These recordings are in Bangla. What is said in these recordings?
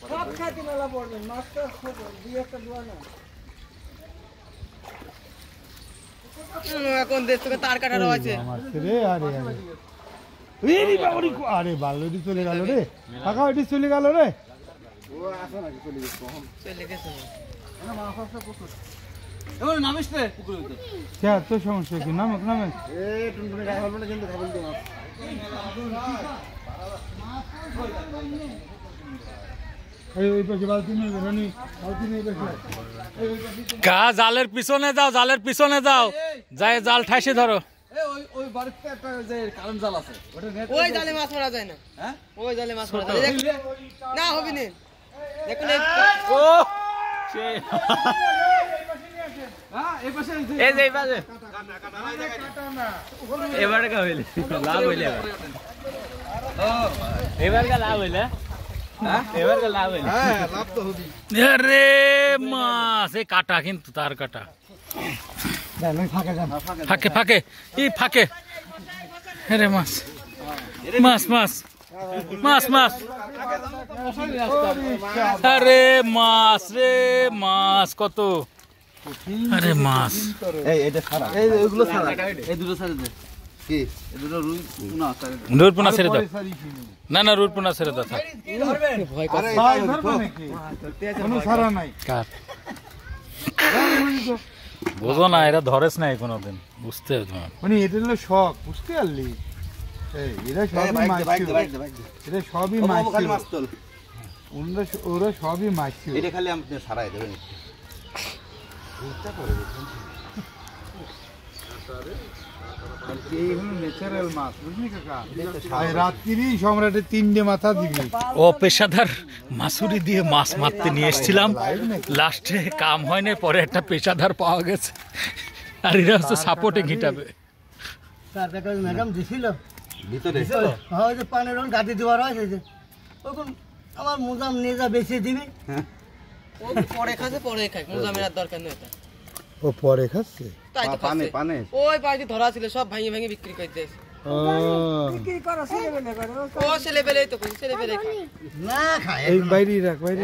সব খাতি মেলা পড়বেন মাছটা ছোট দুই একটা দোয়া না এখন দেশ থেকে তার কাটা রয়েছে রে আরে আরে বালুটি চলে গেল রে কাকা ওইটি চলে গেল রে ও আসো নাকি চলে গেছে না মাছ আছে প্রচুর এবার নামিস রে পুকুরে উঠে কে তো সমস্যা কি নাম এ টুনটুনি গায়ে হল না কিন্তু খাবল তো মাছ ওই পাশে বালতি নেই রানি বালতি নেই পাশে কা জালের পিছনে যাও যায় জাল ঠাইসে ধরো ওই বাড়িতে একটা যে কারেন্ট জাল আছে ওটা নেট ওই জালে মাছ মারা যায় না হ্যাঁ ওই জালে মাছ মারা যায় না হবে না দেখুন ও সেই হ্যাঁ এই পাশে এই যে এই পাশে এবারে কা হইলে লাভ হইলে এবার কা লাভ হইলে হ্যাঁ এবার কা লাভ হইলে হ্যাঁ লাভ তো হবি আরে মাছ এই কাটা কিন্তু তার কাটা ফাঁকে ফাঁকে এই ফাঁকে আরে মাছ মাছ মাছ মাছ মাছ আরে মাছ রে মাছ কত আরে মাছ এই এটা ছাড়া এই ওইগুলো ছাড়া এই দুটো ছাড়া দে কি এই দুটো রুই না ছাড়া রুই পোনা ছেড়ে দাও না রুই পোনা ছেড়ে দাও থাক ভয় করে কোনো সারা নাই কার বুঝো না এরা ধরেস নাই কোনোদিন বুঝতে মানে এটা হলো শখ বুঝতে পারলি এই এরা সবই মাছ এটা সবই মাছ ওরা সবই মাছ এটা খালি আপনি ছাড়াই দেবেন এই হলো ন্যাচারাল মাছ বুঝলি কাকা রাত্রি সম্রাটের 3টে মাথা দিবি ও পেশাদার মাছুরি দিয়ে মাছ মারতে নিয়ে এসেছিলাম লাস্টে কাম হয়নি পরে একটা পেশাদার পাওয়া গেছে আর এরা হচ্ছে সাপোর্টে ঘিটাবে তার কাছে ম্যাডাম দিছিল ভিতরে হয় যে পানের রং গাদি দেওয়ার হয়েছে যে তখন আমার মুজাম নিজা বেশি দিবি ও পরে খায় মুজামের আর দরকার নেই ও পরে খাচ্ছে তাই তো পানে পানে ওই পাখি ধরা ছিল সব ভাঙি বিক্রি করে দিয়েছে বিক্রি করা ছেলেবেলে করে ও ছেলেবেলেই তো কই ছেলেবেলে না খায় এই বাইরে রাখ বাইরে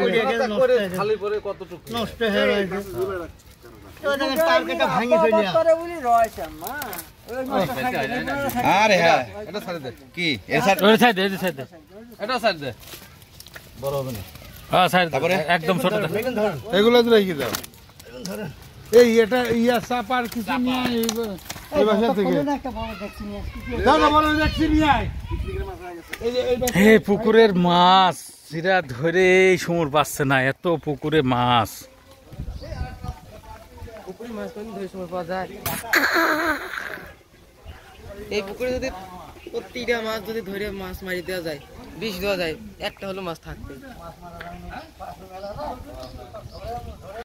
করে খালি পরে কতটুকু নষ্ট হয়ে গেছে তো দেখেন তার কেটে ভাঙি চলে করে বলি রয়েছে মা আরে হ্যাঁ এটা ছাড়ে দে কি এর ছাড় ওই সাইড এই সাইড এটা ছাড় দে বড় হবে না হ্যাঁ সাইড একদম ছোট এগুলো তো রেখে দাও এই এটা ইয়া চাপার কিছু নিয়ে এই বাসা থেকে দাও না বড় দেখছি নিয়ে আয় হে পুকুরের মাছ সিরা ধরে সমুর পাচ্ছে না এত পুকুরে মাছ পুকুরে মাছ কোন ধরে সময় পাওয়া যায় এই পুকুরে যদি প্রতিটা মাছ যদি ধরে মাছ মারি দেওয়া যায় বিষ দেওয়া যায় একটা হলো মাছ থাকবে